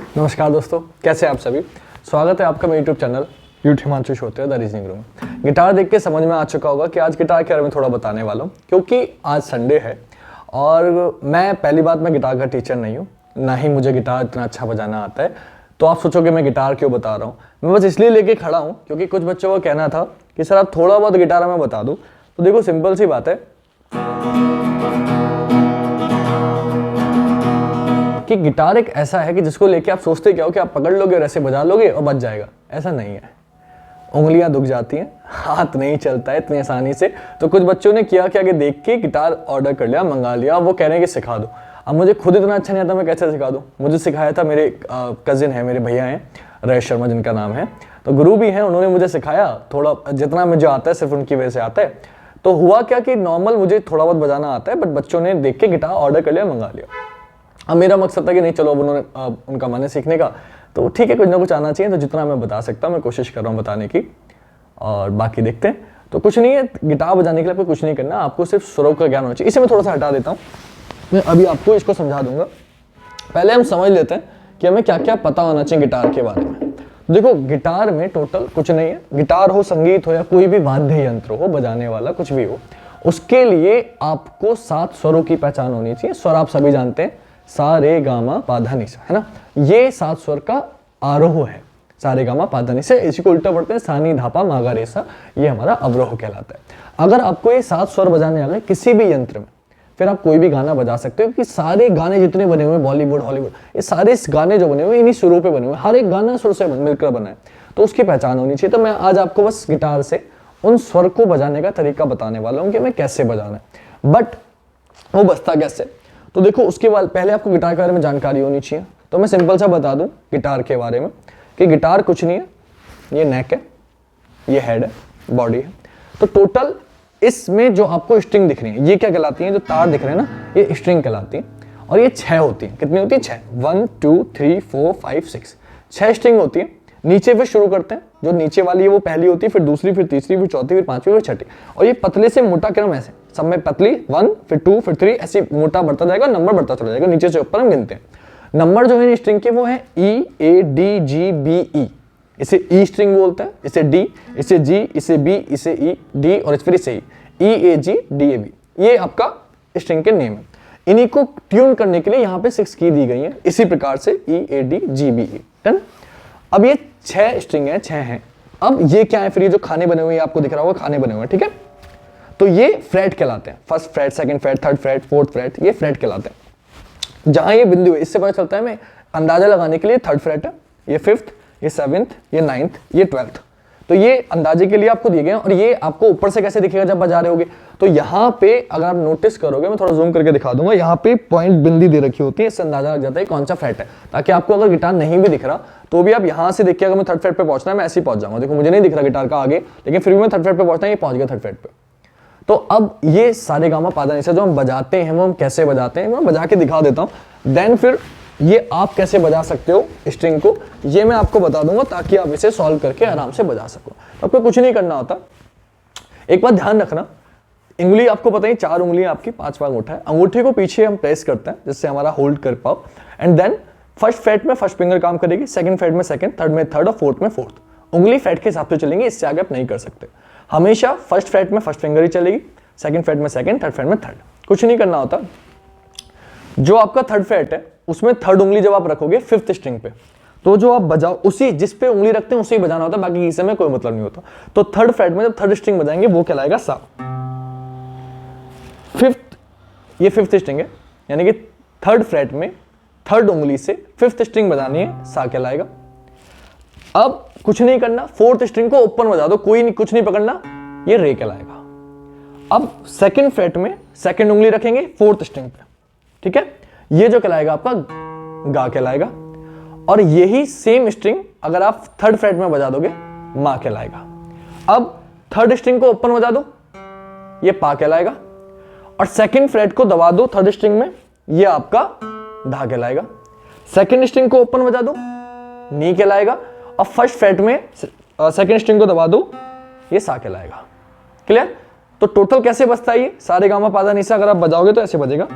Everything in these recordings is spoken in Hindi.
नमस्कार दोस्तों, कैसे हैं आप सभी। स्वागत है आपका मेरे YouTube channel Himanshu Shrotriya the reasoning room. Guitar देख के समझ में आ चुका होगा कि आज गिटार के बारे में थोड़ा बताने वाला हूँ, क्योंकि आज संडे है और मैं पहली बात मैं गिटार का टीचर नहीं हूँ, ना ही मुझे गिटार इतना अच्छा बजाना आता है। तो आप सोचोगे मैं गिटार क्यों बता रहा हूँ। मैं बस इसलिए लेके खड़ा हूँ क्योंकि कुछ बच्चों का कहना था कि सर आप थोड़ा बहुत गिटार में बता दो। तो देखो सिंपल सी बात है कि गिटार एक ऐसा है कि जिसको लेके आप सोचते क्या हो कि आप पकड़ लोगे और ऐसे बजा लोगे और बज जाएगा। ऐसा नहीं है, उंगलियां दुख जाती हैं, हाथ नहीं चलता है इतनी आसानी से। तो कुछ बच्चों ने किया क्या कि देख के गिटार ऑर्डर कर लिया, मंगा लिया, वो कह रहे हैं कि सिखा दो। अब मुझे खुद इतना अच्छा नहीं आता, मैं कैसे सिखा दूं। मुझे सिखाया था मेरे कजिन है, मेरे भैया हैं रयेश शर्मा जिनका नाम है, तो गुरु भी हैं, उन्होंने मुझे सिखाया थोड़ा जितना मुझे आता है, सिर्फ उनकी वजह से आता है। तो हुआ क्या कि नॉर्मल मुझे थोड़ा बहुत बजाना आता है, बट बच्चों ने देख के गिटार ऑर्डर कर लिया, मंगा लिया। अब मेरा मकसद था कि नहीं चलो अब उन्होंने उनका मन है सीखने का, तो ठीक है कुछ ना कुछ आना चाहिए। तो जितना मैं बता सकता हूँ मैं कोशिश कर रहा हूँ बताने की, और बाकी देखते हैं। तो कुछ नहीं है, गिटार बजाने के लिए आपको कुछ नहीं करना, आपको सिर्फ स्वरों का ज्ञान होना चाहिए। इसे मैं थोड़ा सा हटा देता हूँ, मैं अभी आपको इसको समझा दूंगा। पहले हम समझ लेते हैं कि हमें क्या क्या पता होना चाहिए गिटार के बारे में। देखो गिटार में टोटल कुछ नहीं है, गिटार हो, संगीत हो, या कोई भी वाद्य यंत्र हो, बजाने वाला कुछ भी हो, उसके लिए आपको 7 स्वरों की पहचान होनी चाहिए। स्वर आप सभी जानते हैं, सा रे गा मा पा धा नि सा, है ना। ये 7 स्वर का आरोह है, सा रे गा मा पा धा नि सा। इसी को उल्टा पढ़ते हैं, सा नी धा पा मा गा रे सा, ये हमारा अवरोह कहलाता है। अगर आपको ये 7 स्वर बजाने आ गए किसी भी यंत्र में, फिर आप कोई भी गाना बजा सकते हो, क्योंकि सारे गाने जितने बने हुए बॉलीवुड हॉलीवुड, ये सारे गाने जो बने हुए इन्हीं सुरों पे बने हुए, हर एक गाना सुर से मिलकर बना है, तो उसकी पहचान होनी चाहिए। तो मैं आज आपको बस गिटार से उन स्वर को बजाने का तरीका बताने वाला हूँ कि मैं कैसे बजाना है। बट वो बजता कैसे, तो देखो उसके बाद पहले आपको गिटार के बारे में जानकारी होनी चाहिए। तो मैं सिंपल सा बता दूं गिटार के बारे में कि गिटार कुछ नहीं है, ये नेक है, ये हेड है, बॉडी है। तो टोटल इसमें जो आपको स्ट्रिंग दिख रही है, ये क्या कहलाती है, जो तार दिख रहे हैं ना, ये स्ट्रिंग कहलाती है। और ये 6 होती है। कितनी होती है? 6। 1 2 3 4 5 6, 6 स्ट्रिंग होती है। नीचे फिर शुरू करते हैं, जो नीचे वाली है वो पहली होती है, फिर दूसरी, फिर तीसरी, फिर चौथी, फिर पांचवी, फिर छठी। और ये पतले से मोटा क्रम ऐसे, सब में पतली 1 फिर 2 फिर 3, ऐसे मोटा बढ़ता जाएगा, नंबर बढ़ता चला जाएगा, नीचे से ऊपर हम गिनते हैं। नंबर जो है स्ट्रिंग के वो है E A D G B E। इसे E स्ट्रिंग बोलते हैं, इसे D, इसे G, इसे B, इसे E D, और फिर इसे E A G D A B। ये आपका स्ट्रिंग के नेम है। इन्हीं को ट्यून करने के लिए यहाँ पे 6 की दी गई है, इसी प्रकार से E A D G B E। Done. अब ये 6 स्ट्रिंग है, 6 हैं। अब ये क्या है, फिर ये जो खाने बने हुए हैं आपको दिख रहा होगा, खाने बने हुए हैं, ठीक है। तो ये फ्रेट कहलाते हैं, first freight, second freight, third freight, fourth freight, ये फ्रेट कहलाते हैं। जहां ये बिंदु है इससे पता चलता है, मैं अंदाजा लगाने के लिए थर्ड फ्रेट है, ये 5th, ये 7th, ये 9th, ये 12th। तो ये अंदाजे के लिए आपको दिए गए हैं। और ये आपको ऊपर से कैसे दिखेगा जब बजा रहे होगे, तो यहाँ पे अगर आप नोटिस करोगे, मैं थोड़ा जूम करके दिखा दूंगा, यहाँ पे पॉइंट बिंदी दे रखी होती है, इससे अंदाजा लग जाता है कौन सा फ्रेट है, ताकि आपको अगर गिटार नहीं भी दिख रहा तो भी आप यहाँ से देखिए, अगर मैं थर्ड फ्रेट पे पहुंचना है मैं ऐसे ही पहुंच जाऊंगा। देखो मुझे नहीं दिख रहा गिटार का आगे, लेकिन फिर भी मैं थर्ड फ्रेट पे पहुंचना है, ये पहुंच गया थर्ड फ्रेट पे। तो अब ये सारे गामा पा धा नि सा जो हम बजाते हैं, वो हम कैसे बजाते हैं, मैं बजा के दिखा देता हूँ। देन फिर ये आप कैसे बजा सकते हो स्ट्रिंग को, ये मैं आपको बता दूंगा, ताकि आप इसे सॉल्व करके आराम से बजा सको। तो आपको कुछ नहीं करना होता। एक बात ध्यान रखना, उंगली आपको पता ही 4 उंगलियां आपकी, 5वां अंगूठा है, अंगूठे को पीछे हम प्रेस करते हैं जिससे हमारा होल्ड कर पाओ। एंड देन फर्स्ट फ्रेट में फर्स्ट फिंगर काम करेगी, सेकंड फ्रेट में सेकंड, थर्ड में थर्ड, और फोर्थ में फोर्थ। उंगली फ्रेट के हिसाब से चलेंगे, इससे आगे आप नहीं कर सकते। हमेशा फर्स्ट फ्रेट में फर्स्ट फिंगर ही चलेगी, सेकंड फ्रेट में सेकंड, थर्ड फ्रेट में थर्ड। कुछ नहीं करना होता। जो आपका थर्ड फ्रेट है उसमें थर्ड उंगली जब आप रखोगे 5th स्ट्रिंग पे, तो जो आप बजाओ उसी जिस पे उंगली रखते हैं उसे ही बजाना होता है, बाकी किसी में कोई मतलब नहीं होता। तो थर्ड फ्रेट में जब थर्ड स्ट्रिंग बजाएंगे वो कहलाएगा सा। 5th, ये 5th स्ट्रिंग है, यानी कि थर्ड फ्रेट में थर्ड उंगली से 5th स्ट्रिंग बजानी है, सा कहलाएगा। अब कुछ नहीं करना, 4th स्ट्रिंग को ओपन बजा दो, कोई नहीं, कुछ नहीं पकड़ना, ये रे कहलाएगा। अब सेकंड फ्रेट में सेकंड उंगली रखेंगे 4th स्ट्रिंग पे, ठीक है, ये जो कहलाएगा आपका गा कहलाएगा। और यही सेम स्ट्रिंग अगर आप थर्ड फ्रेट में बजा दोगे, मा कहलाएगा। अब थर्ड स्ट्रिंग को ओपन बजा दो, ये पा कहलाएगा। और सेकंड फ्रेट को दबा दो थर्ड स्ट्रिंग में, ये आपका धा कहलाएगा। सेकंड स्ट्रिंग को ओपन बजा दो, नी कहलाएगा। और फर्स्ट फ्रेट में सेकंड स्ट्रिंग को दबा दो, ये सा कहलाएगा। क्लियर? तो टोटल कैसे बजता है ये सा रे गा मा पा धा नि सा, अगर आप बजाओगे तो ऐसे बजेगा।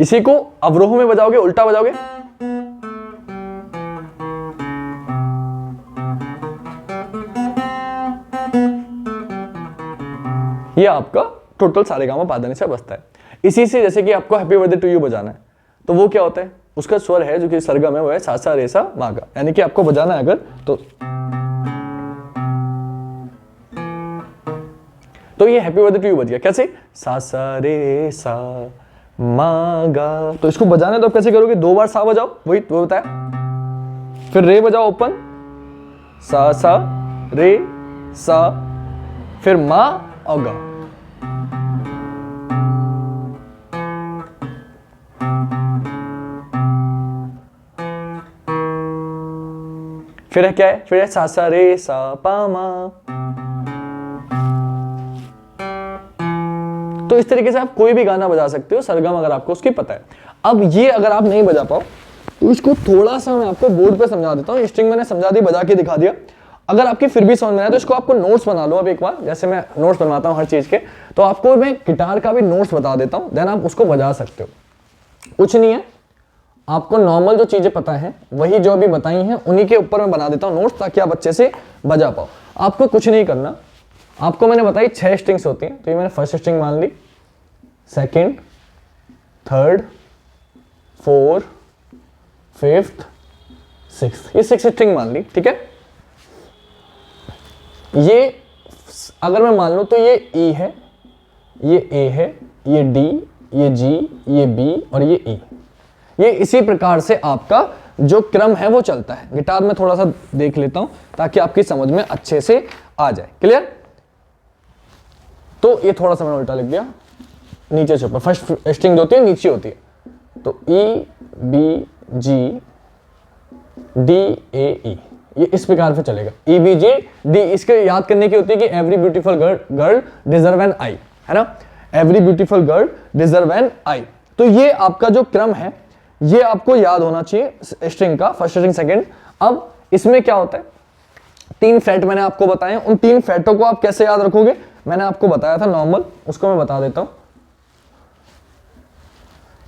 इसी को अवरोह में बजाओगे, उल्टा बजाओगे, ये आपका टोटल सारेगामा पाधानिसा बजता है। इसी से जैसे कि आपको हैप्पी बर्थडे टू यू बजाना है, तो वो क्या होता है, उसका स्वर है जो कि सरगम है, वो है सा सा रे सा मा गा, यानी कि आपको बजाना है अगर तो ये हैप्पी बर्थडे टू यू बज गया। कैसे, सा सा रे सा मा गा। तो इसको बजाना है तो आप कैसे करोगे, 2 बार सा बजाओ, वही वो बताया, फिर रे बजाओ ओपन, सा सा रे सा, फिर मा और गा। फिर है क्या है, फिर है सा सा रे सा पा मा। तो इस तरीके से आप कोई भी गाना बजा सकते हो सरगम, अगर आपको उसकी पता है। अब ये अगर आप नहीं बजा पाओ तो इसको थोड़ा सा मैं आपको बोर्ड पे समझा देता हूँ। स्ट्रिंग मैंने समझा दी, बजा के दिखा दिया। अगर आपकी फिर भी समझ में आया तो इसको आपको नोट्स बना लो। अब एक बार जैसे मैं नोट्स बनवाता हूँ हर चीज के, तो आपको मैं गिटार का भी नोट्स बता देता हूँ, देन आप उसको बजा सकते हो। कुछ नहीं है, आपको नॉर्मल जो चीजें पता है वही जो अभी बताई हैं उन्हीं के ऊपर मैं बना देता हूँ नोट्स, ताकि आप अच्छे से बजा पाओ। आपको कुछ नहीं करना, आपको मैंने बताई 6 स्ट्रिंग्स होती हैं, तो ये मैंने फर्स्ट स्ट्रिंग मान ली, second, third, fourth, fifth, sixth, ये 6 स्ट्रिंग मान ली, ठीक है। ये अगर मैं मान लूं तो ये E है, ये A है, ये D, ये G, ये B और ये E। ये इसी प्रकार से आपका जो क्रम है वो चलता है। गिटार में थोड़ा सा देख लेता हूं ताकि आपकी समझ में अच्छे से आ जाए। क्लियर? तो ये थोड़ा सा मैंने उल्टा लिख दिया, नीचे से ऊपर। फर्स्ट स्ट्रिंग होती है नीचे होती है, तो E B G D A E, ये इस प्रकार से चलेगा। E B G D, इसके याद करने की होती है कि every beautiful girl deserve an eye, है ना, every beautiful girl deserve an eye. तो ये आपका जो क्रम है ये आपको याद होना चाहिए स्ट्रिंग का, फर्स्ट स्ट्रिंग, सेकंड। अब इसमें क्या होता है, 3 फ्लैट मैंने आपको बताए, उन 3 फ्लैटों को आप कैसे याद रखोगे मैंने आपको बताया था नॉर्मल, उसको मैं बता देता हूं।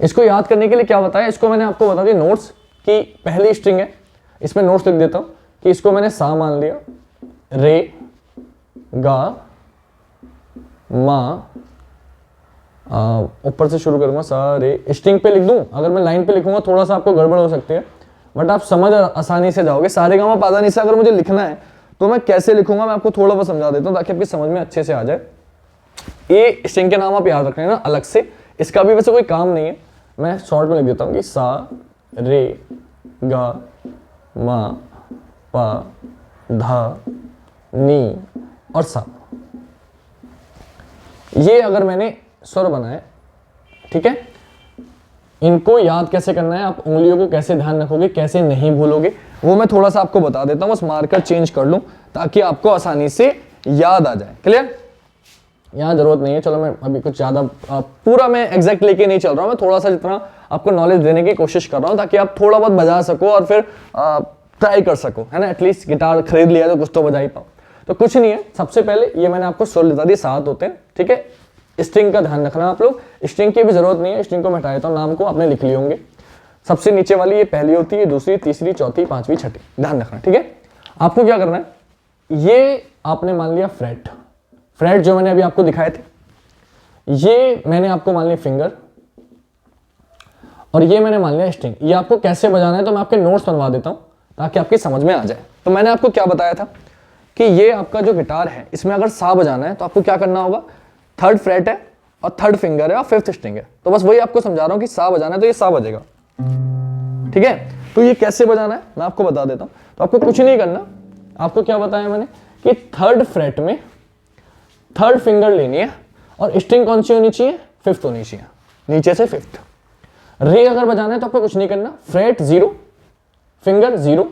इसको याद करने के लिए क्या बताया, इसको मैंने आपको बता दिया नोट्स की पहली स्ट्रिंग है, इसमें नोट्स लिख देता हूं कि इसको मैंने सा मान लिया, रे गा मा, ऊपर से शुरू करूंगा सा रे, स्ट्रिंग पे लिख दूं। अगर मैं लाइन पे लिखूंगा थोड़ा सा आपको गड़बड़ हो सकती है, बट आप समझ आसानी से जाओगे। सारे गामा पाधा निसा अगर मुझे लिखना है तो मैं कैसे लिखूंगा मैं आपको थोड़ा बहुत समझा देता हूं ताकि आपकी समझ में अच्छे से आ जाए। ये स्ट्रिंग के नाम आप याद रख लेना अलग से, इसका भी वैसे कोई काम नहीं है, मैं शॉर्ट में लिख देता हूं कि सा रे गा मा पा धा नी और सा। ये अगर मैंने स्वर बनाए, ठीक है, इनको याद कैसे करना है, आप उंगलियों को कैसे ध्यान रखोगे, कैसे नहीं भूलोगे, वो मैं थोड़ा सा आपको बता देता हूं। बस मार्कर चेंज कर लूं ताकि आपको आसानी से याद आ जाए। क्लियर? यहां जरूरत नहीं है, चलो मैं अभी कुछ ज्यादा पूरा मैं एग्जैक्ट लेके नहीं चल रहा हूं, मैं थोड़ा सा जितना आपको नॉलेज देने की कोशिश कर रहा हूं ताकि आप थोड़ा बहुत बजा सको और फिर ट्राई कर सको, है ना। एटलीस्ट गिटार खरीद लिया तो कुछ तो बजा ही पाओ। तो कुछ नहीं है, सबसे पहले ये मैंने आपको स्वर बता दिए, 7 होते हैं, ठीक है। स्ट्रिंग का ध्यान रखना आप लोग, स्ट्रिंग की भी जरूरत नहीं है, स्ट्रिंग को मैं हटा देता हूं, नाम को आपने लिख लिए होंगे। सबसे नीचे वाली ये पहली होती है, दूसरी, तीसरी, चौथी, पांचवी, छठी, ध्यान रखना, ठीक है। आपको क्या करना है, ये आपने मान लिया फ्रेट, फ्रेट जो मैंने अभी आपको दिखाए थे, ये मैंने आपको मान लिया फिंगर, और ये मैंने मान लिया स्ट्रिंग। ये आपको कैसे बजाना है तो मैं आपके नोट्स बनवा देता हूं ताकि आपकी समझ में आ जाए। तो मैंने आपको क्या बताया था कि ये आपका जो गिटार है इसमें अगर सा बजाना है तो आपको क्या करना होगा, 3rd फ्रेट है और 3rd फिंगर है और 5th स्ट्रिंग है। तो बस वही आपको समझा रहा हूं कि सा बजाना है तो ये सा बजेगा, ठीक है। तो ये कैसे बजाना है मैं आपको बता देता हूं। तो आपको कुछ नहीं करना, आपको क्या बताया मैंने कि 3rd फ्रेट में 3rd फिंगर लेनी है और स्ट्रिंग कौन सी होनी चाहिए, 5th होनी चाहिए, नीचे से 5th। रे अगर बजाना है तो आपको कुछ नहीं करना, freight 0, finger 0,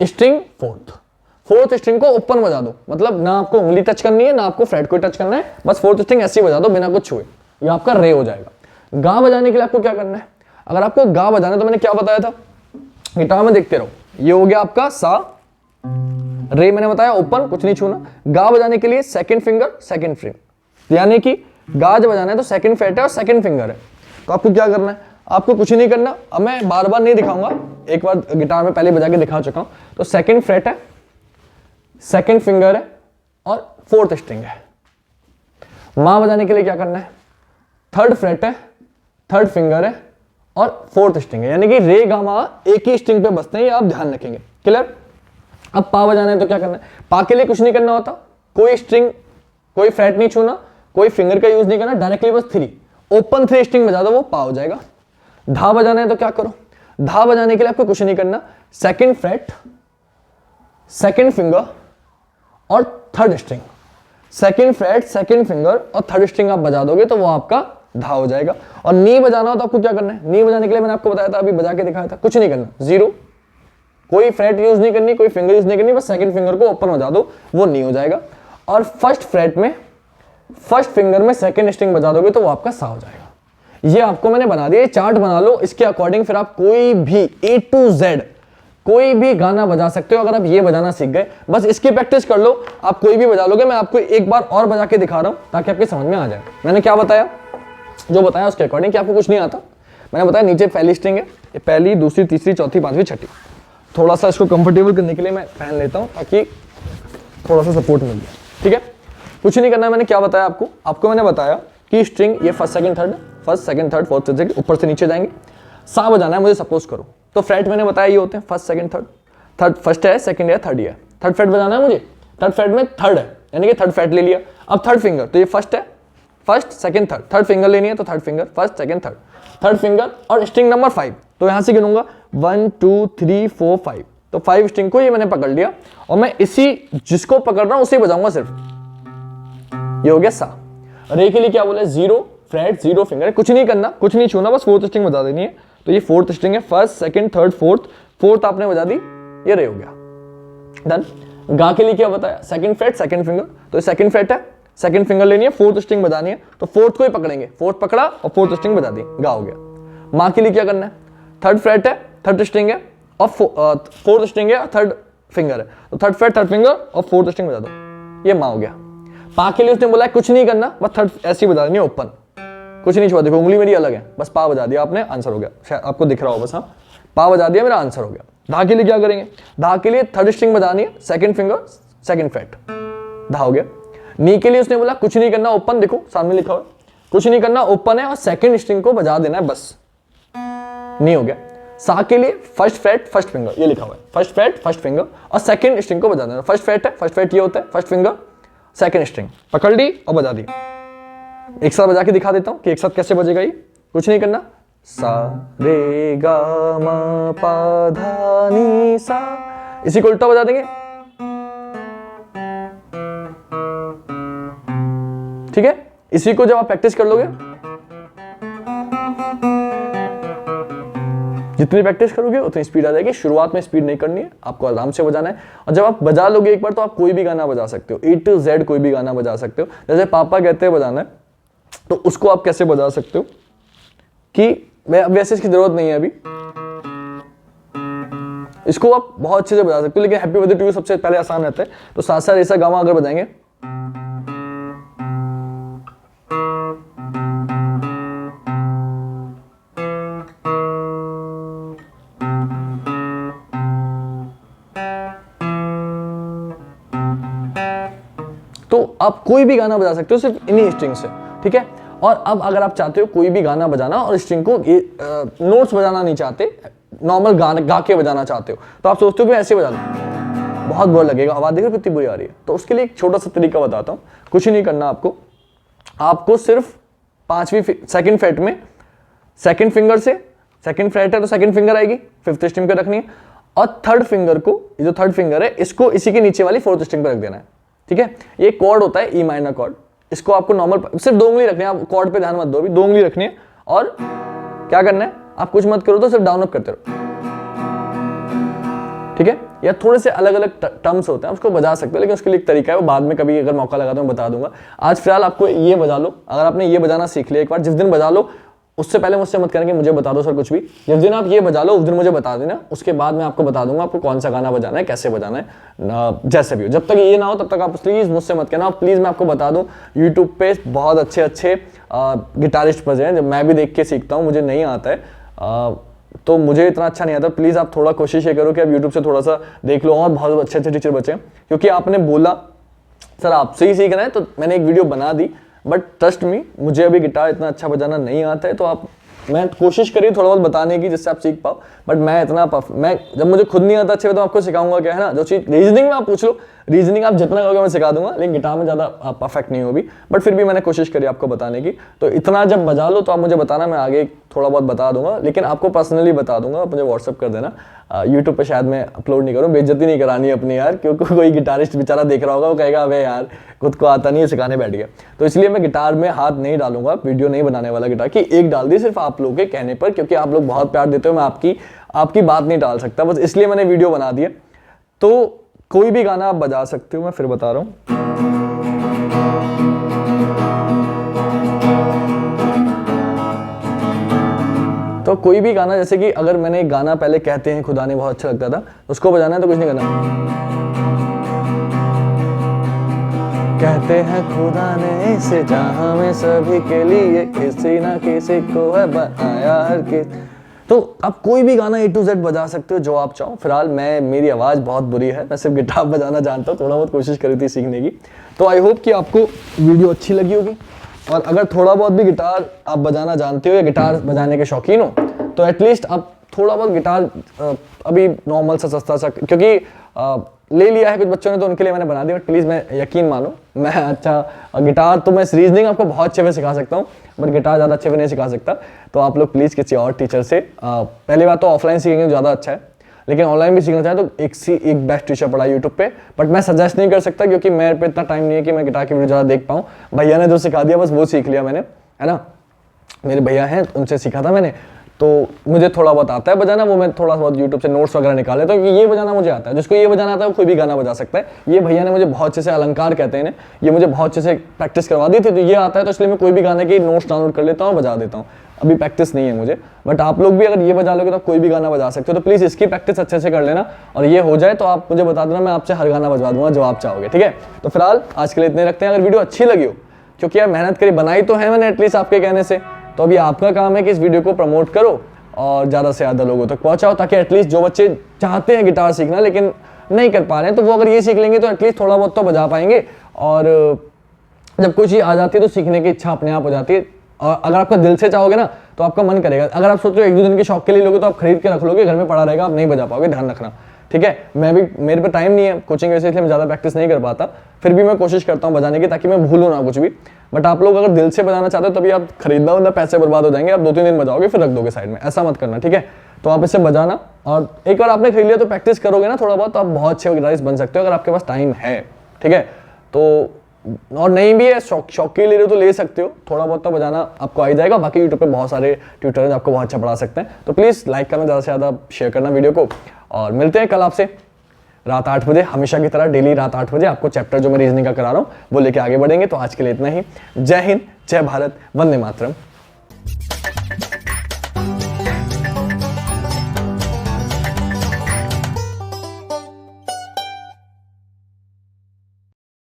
string 4th string को ओपन बजा दो, मतलब ना आपको उंगली टच करनी है ना आपको फ्रेट को टच करना है, बस 4th स्ट्रिंग ऐसे ही बजा दो बिना कुछ छुए, ये आपका रे हो जाएगा। गा बजाने के लिए आपको क्या करना है, अगर आपको गा बजाना है तो मैंने क्या बताया था, गिटार में देखते रहो, ये हो गया आपका सा, रे मैंने बताया ओपन, कुछ नहीं छूना। गा बजाने के लिए 2nd फिंगर 2nd फ्रेट, यानी कि गा जब बजाना है तो 2nd फ्रेट है और 2nd फिंगर है। तो आपको क्या करना है, आपको कुछ नहीं करना। अब मैं बार बार नहीं दिखाऊंगा, एक बार गिटार में पहले बजा के दिखा चुका हूं। तो सेकंड फ्रेट है, सेकंड फिंगर है और फोर्थ स्ट्रिंग है। मां बजाने के लिए क्या करना है, थर्ड फ्रेट है, थर्ड फिंगर है और फोर्थ स्ट्रिंग है, यानी कि रे गा मा एक ही स्ट्रिंग पे बजते हैं, ये आप ध्यान रखेंगे। क्लियर? अब पा बजाना है तो क्या करना है, पा के लिए कुछ नहीं करना होता, कोई स्ट्रिंग कोई फ्रेट नहीं छूना, कोई फिंगर का यूज नहीं करना, डायरेक्टली बस 3 ओपन 3 स्ट्रिंग बजा दो, वो पा हो जाएगा। धा बजाना है तो क्या करो, धा बजाने के लिए आपको कुछ नहीं करना, सेकंड फ्रेट, सेकंड फिंगर और third string, second freight, second finger और थर्ड स्ट्रिंग आप बजा दोगे तो वो आपका धा हो जाएगा। और नी बजाना हो तो आपको क्या करना है, नी बजाने के लिए मैंने आपको बताया था, अभी बजा के दिखाया था, कुछ नहीं करना, 0, कोई फ्रेट यूज नहीं करनी, कोई फिंगर यूज नहीं करनी, बस सेकंड फिंगर को ओपन बजा दो, वो नी हो जाएगा। और फर्स्ट फ्रेट में, फर्स्ट फिंगर में सेकंड स्ट्रिंग बजा दोगे तो वो आपका सा हो जाएगा। ये आपको मैंने बना दिया, चार्ट बना लो, इसके अकॉर्डिंग फिर आप कोई भी A to Z कोई भी गाना बजा सकते हो। अगर आप ये बजाना सीख गए, बस इसकी प्रैक्टिस कर लो, आप कोई भी बजा लोगे। मैं आपको एक बार और बजा के दिखा रहा हूं ताकि आपके समझ में आ जाए। मैंने क्या बताया, जो बताया उसके अकॉर्डिंग कि आपको कुछ नहीं आता। मैंने बताया नीचे पहली स्ट्रिंग है, ये पहली, दूसरी, तीसरी, चौथी, पांचवी, छठी। थोड़ा सा इसको कंफर्टेबल करने के लिए मैं पहन लेता हूं ताकि थोड़ा सा सपोर्ट मिल जाए। ठीक है, कुछ नहीं करना है। मैंने क्या बताया आपको मैंने बताया कि स्ट्रिंग ये first second third, first second third fourth second, ऊपर से नीचे जाएंगे। सा बजाना है मुझे, सपोज करो तो फ्रेट मैंने बताया ये होते हैं first second third, third first है, सेकंड है, थर्ड है। थर्ड फ्रेट बजाना है मुझे, थर्ड फ्रेट में थर्ड है, यानी कि थर्ड फ्रेट ले लिया। अब थर्ड फिंगर, तो ये फर्स्ट है, first second third, third finger लेनी है तो third finger, first second third, third finger और स्ट्रिंग नंबर 5। तो यहां से गिनूंगा 1 2 3 4 5, तो 5 स्ट्रिंग को ये मैंने पकड़ लिया और मैं इसी जिसको पकड़ रहा हूं उसे बजाऊंगा सिर्फ। ये हो गया सा। रे के लिए क्या बोला, 0 फ्रेट 0 फिंगर, कुछ नहीं करना, कुछ नहीं छूना, बस फोर्थ स्ट्रिंग बजा देनी है। तो ये फोर्थ स्ट्रिंग है, फर्स्ट सेकंड थर्ड फोर्थ आपने बजा दी, ये रे हो गया, डन। गा के लिए क्या बताया, सेकंड फ्रेट सेकंड फिंगर, तो ये सेकंड फ्रेट है, सेकंड फिंगर लेनी है, फोर्थ स्ट्रिंग बजानी है, तो फोर्थ को ही पकड़ेंगे, फोर्थ पकड़ा और फोर्थ स्ट्रिंग बजा दी, गा हो गया। माँ के लिए क्या करना है, थर्ड फ्रेट है, थर्ड स्ट्रिंग है और फोर्थ स्ट्रिंग है और थर्ड फिंगर है, तो थर्ड फ्रेट थर्ड फिंगर और फोर्थ स्ट्रिंग बजा दो, ये माँ हो गया। पा के लिए उसने बोला कुछ नहीं करना, बस थर्ड ऐसी बजा देनी है ओपन, कुछ नहीं छुआ। देखो उंगली मेरी अलग है, बस पा बजा दिया आपने, आंसर हो गया। शायद आपको दिख रहा हो, बस हाँ पा बजा दिया, मेरा आंसर हो गया। धा के लिए क्या करेंगे, धा के लिए थर्ड स्ट्रिंग बजानी है, सेकंड फिंगर सेकंड फ्रेट, धा हो गया। नी के लिए उसने बोला कुछ नहीं करना, ओपन, देखो सामने लिखा हुआ है, कुछ नहीं करना, ओपन है और सेकंड स्ट्रिंग को बजा देना है बस, नी हो गया। सा के लिए फर्स्ट फ्रेट फर्स्ट फिंगर, ये लिखा हुआ है, फर्स्ट फ्रेट फर्स्ट फिंगर और सेकंड स्ट्रिंग को बजा देना। फर्स्ट फ्रेट है, फर्स्ट फ्रेट ये होता है, फर्स्ट फिंगर सेकंड स्ट्रिंग पकड़ ली और बजा दी। एक साथ बजा के दिखा देता हूं कि एक साथ कैसे बजेगा ये। कुछ नहीं करना, सा रे गा मा पा धा नी सा, इसी को उल्टा बजा देंगे, ठीक है। इसी को जब आप प्रैक्टिस कर लोगे, जितनी प्रैक्टिस करोगे उतनी स्पीड आ जाएगी। शुरुआत में स्पीड नहीं करनी है, आपको आराम से बजाना है। और जब आप बजा लोगे एक बार तो आप कोई भी गाना बजा सकते हो, A to Z कोई भी गाना बजा सकते हो। जैसे पापा कहते हैं बजाना है, तो उसको आप कैसे बजा सकते हो कि वैसे इसकी जरूरत नहीं है अभी, इसको आप बहुत अच्छे से बजा सकते हो। लेकिन हैप्पी बर्थडे टू यू सबसे पहले आसान रहता है, तो सा सा रे सा गा मा अगर बजाएंगे, तो आप कोई भी गाना बजा सकते हो सिर्फ इन्हीं स्ट्रिंग से, ठीक है। और अब अगर आप चाहते हो कोई भी गाना बजाना और स्ट्रिंग को नोट्स बजाना नहीं चाहते, नॉर्मल गाना गा के बजाना चाहते हो, तो आप सोचते हो कि ऐसे बजा दो, बहुत बुरा लगेगा, आवाज देखो कितनी बुरी आ रही है। तो उसके लिए एक छोटा सा तरीका बताता हूँ। कुछ नहीं करना आपको सिर्फ पांचवी सेकंड फ्रेट में सेकंड फिंगर से, सेकंड फ्रेट है तो सेकंड फिंगर आएगी, फिफ्थ स्ट्रिंग पे रखनी है, और थर्ड फिंगर को, ये जो थर्ड फिंगर है इसको इसी के नीचे वाली फोर्थ स्ट्रिंग पे रख देना है, ठीक है। ये कॉर्ड होता है, ई माइनर कॉर्ड, इसको आपको नॉर्मल सिर्फ 2 उंगली रखनी है, आप कॉर्ड पे ध्यान मत दो, अभी 2 उंगली रखनी है। और क्या करना है, आप कुछ मत करो तो सिर्फ डाउन अप करते रहो, ठीक है। या थोड़े से अलग अलग टर्म्स होते हैं, उसको बजा सकते हो, लेकिन उसके लिए एक तरीका है, वो बाद में कभी अगर मौका लगा तो मैं बता दूंगा। आज फिलहाल आपको ये बजा लो। अगर आपने ये बजाना सीख लिया एक बार, जिस दिन बजा लो उससे पहले मुझसे मत करेंगे मुझे बता दो सर कुछ भी, जिस दिन आप ये बजा लो उस दिन मुझे बता देना, उसके बाद मैं आपको बता दूंगा आपको कौन सा गाना बजाना है, कैसे बजाना है, जैसे भी हो। जब तक ये ना हो तब तक आप प्लीज मुझसे मत कहना। प्लीज मैं आपको बता दूं, यूट्यूब पे बहुत अच्छे गिटारिस्ट बजे हैं, जब मैं भी देख के सीखता हूँ, मुझे नहीं आता है, तो मुझे इतना अच्छा नहीं आता। प्लीज़ आप थोड़ा कोशिश ये करो कि आप यूट्यूब से थोड़ा सा देख लो और बहुत अच्छे अच्छे टीचर बचे हैं, क्योंकि आपने बोला सर आपसे ही सीखना है, तो मैंने एक वीडियो बना दी। बट ट्रस्ट मी, मुझे अभी गिटार इतना अच्छा बजाना नहीं आता है, तो मैं कोशिश करिए थोड़ा बहुत बताने की जिससे आप सीख पाओ। बट मैं जब मुझे खुद नहीं आता अच्छे तो आपको सिखाऊंगा क्या, है ना। जो चीज़ रीजनिंग में आप पूछ लो, रीजनिंग आप जितना कहोगे मैं सिखा दूंगा, लेकिन गिटार में ज़्यादा परफेक्ट नहीं होगी। बट फिर भी मैंने कोशिश करी आपको बताने की। तो इतना जब बजा लो तो आप मुझे बताना, मैं आगे थोड़ा बहुत बता दूंगा, लेकिन आपको पर्सनली बता दूंगा, आप मुझे व्हाट्सअप कर देना। यूट्यूब पे शायद मैं अपलोड नहीं करूँ, बेइज्जती नहीं करानी अपनी यार, क्योंकि कोई गिटारिस्ट बेचारा देख रहा होगा, वो कहेगा अबे यार खुद को आता नहीं है, सिखाने बैठ गया। तो इसलिए मैं गिटार में हाथ नहीं डालूंगा, वीडियो नहीं बनाने वाला गिटार की। एक डाल दी सिर्फ आप लोगों के कहने पर, क्योंकि आप लोग बहुत प्यार देते हो, मैं आपकी बात नहीं डाल सकता, बस इसलिए मैंने वीडियो बना दिया। तो कोई भी गाना आप बजा सकते हो, मैं फिर बता रहा हूँ। तो कोई भी गाना, जैसे कि अगर मैंने एक गाना पहले कहते हैं खुदा ने बहुत अच्छा लगता था, उसको बजाना है तो कुछ नहीं करना। कहते हैं खुदा ने इसे जहां में सभी के लिए किसी ना किसी को है बनाया हर किसी। तो आप कोई भी गाना A to Z बजा सकते हो जो आप चाहो। फिलहाल मेरी आवाज़ बहुत बुरी है, मैं सिर्फ गिटार बजाना जानता हूँ, थोड़ा बहुत कोशिश करी थी सीखने की। तो आई होप कि आपको वीडियो अच्छी लगी होगी, और अगर थोड़ा बहुत भी गिटार आप बजाना जानते हो या गिटार बजाने के शौकीन हो, तो एटलीस्ट आप थोड़ा बहुत गिटार अभी नॉर्मल सा सस्ता सा, क्योंकि ले लिया है कुछ बच्चों ने तो उनके लिए मैंने बना दिया। बट प्लीज़ मैं यकीन मानो, मैं अच्छा गिटार तो मैं रीजनिंग आपको बहुत अच्छे से सिखा सकता हूँ, बट गिटार ज़्यादा अच्छे से नहीं सिखा सकता। तो आप लोग प्लीज़ किसी और टीचर से, पहली बात तो ऑफलाइन सीखेंगे तो ज़्यादा अच्छा है, लेकिन ऑनलाइन भी सीखना चाहे तो एक बेस्ट टीचर पढ़ा यूट्यूब पे। बट मैं सजेस्ट नहीं कर सकता, क्योंकि मेरे पे इतना टाइम नहीं है कि मैं गिटार की वीडियो ज़्यादा देख पाऊँ। भैया ने जो सिखा दिया बस वो सीख लिया मैंने, है ना। मेरे भैया हैं, उनसे सीखा था मैंने, तो मुझे थोड़ा बहुत आता है बजाना, वो मैं थोड़ा बहुत यूट्यूब से नोट्स वगैरह निकाले, तो ये बजाना मुझे आता है। जिसको ये बजाना आता है वो कोई भी गाना बजा सकता है। ये भैया ने मुझे बहुत अच्छे से, अलंकार कहते हैं, ये मुझे बहुत अच्छे से प्रैक्टिस करवा दी थी, तो ये आता है, तो इसलिए मैं कोई भी गाने की नोट्स डाउनलोड कर लेता हूँ, बजा देता हूँ। अभी प्रैक्टिस नहीं है मुझे, बट आप लोग भी अगर ये बजा लोगे तो कोई भी गाना बजा सकते हो। तो प्लीज़ इसकी प्रैक्टिस अच्छे से कर लेना, और ये हो जाए तो आप मुझे बता देना, मैं आपसे हर गाना बजवा दूंगा जो आप चाहोगे, ठीक है। तो फिलहाल आज के लिए इतने रखते हैं। अगर वीडियो अच्छी लगी हो, क्योंकि यार मेहनत करी, बनाई तो है मैंने एटलीस्ट आपके कहने से, तो अभी आपका काम है कि इस वीडियो को प्रमोट करो और ज़्यादा से ज़्यादा लोगों तक पहुँचाओ, ताकि एटलीस्ट जो बच्चे चाहते हैं गिटार सीखना लेकिन नहीं कर पा रहे हैं, तो वो अगर ये सीख लेंगे तो एटलीस्ट थोड़ा बहुत तो बजा पाएंगे। और जब कोई चीज़ आ जाती है तो सीखने की इच्छा अपने आप हो जाती है। और अगर आपका दिल से चाहोगे ना तो आपका मन करेगा। अगर आप सोच रहे हो 1-2 दिन के शौक के लिए लोगे तो आप खरीद के रख लोगे, घर में पड़ा रहेगा, आप नहीं बजा पाओगे, ध्यान रखना, ठीक है। मेरे पे टाइम नहीं है कोचिंग वैसे, इसलिए मैं ज़्यादा प्रैक्टिस नहीं कर पाता, फिर भी मैं कोशिश करता हूँ बजाने की, ताकि मैं भूलूँ ना कुछ भी। बट आप लोग अगर दिल से बजाना चाहते हो तभी आप खरीदना, वरना पैसे बर्बाद हो जाएंगे, आप 2-3 दिन बजाओगे फिर रख दोगे साइड में, ऐसा मत करना, ठीक है। तो आप इसे बजाना, और एक बार आपने खरीद लिया तो प्रैक्टिस करोगे ना थोड़ा बहुत, तो आप बहुत अच्छे गिटारिस्ट बन सकते हो अगर आपके पास टाइम है, ठीक है। तो और नहीं भी है, शौक के लिए तो ले सकते हो, थोड़ा बहुत तो बजाना आपको आ ही जाएगा। बाकी यूट्यूब पे बहुत सारे ट्यूटर्स आपको बहुत अच्छा पढ़ा सकते हैं। तो प्लीज़ लाइक करना, ज़्यादा से ज़्यादा शेयर करना वीडियो को, और मिलते हैं कल आपसे रात 8 बजे, हमेशा की तरह डेली रात 8 बजे आपको चैप्टर जो मैं रीजनिंग का करा रहा हूँ वो लेके आगे बढ़ेंगे। तो आज के लिए इतना ही। जय हिंद, जय भारत, वंदे मातरम।